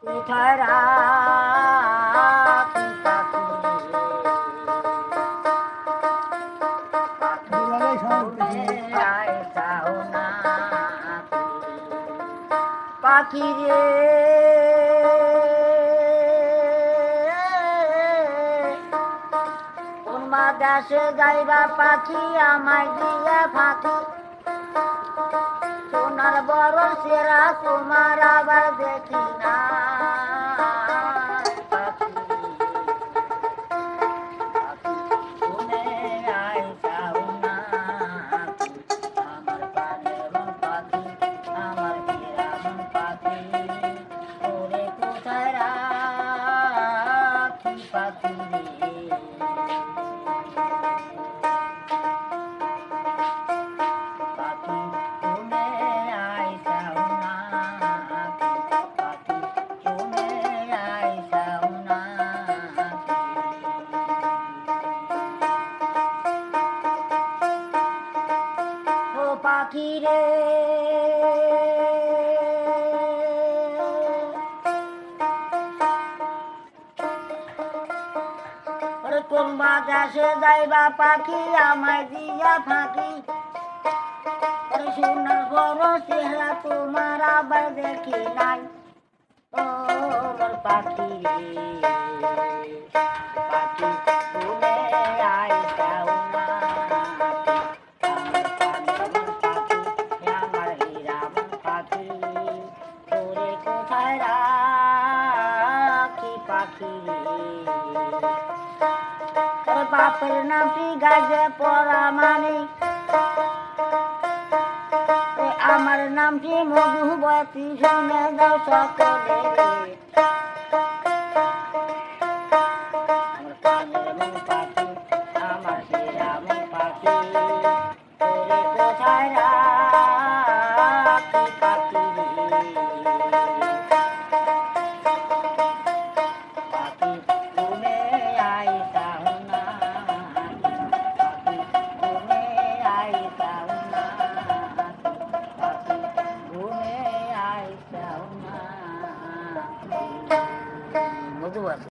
কোথায় রাখি পাখি পাখি রে কোন মা দেশে যাইবা পাখি আমায় দিয়ে ফাঁকি সোনার বড় সেরা তোমার আবার দেখি না পাখি রে কোন বাতাসে যাইবা পাখি আমায় দিয়া ফাঁকি সোনার বড় চেহারা তোমার আবার দেখি নাই ও পাখি রে পাখি তুমি আইসাও না বাপের নামটি গাছে পড়া মানে আমার নামটি মধুবতী শুনে যাও সকলে আমার পাখি আমার পাখি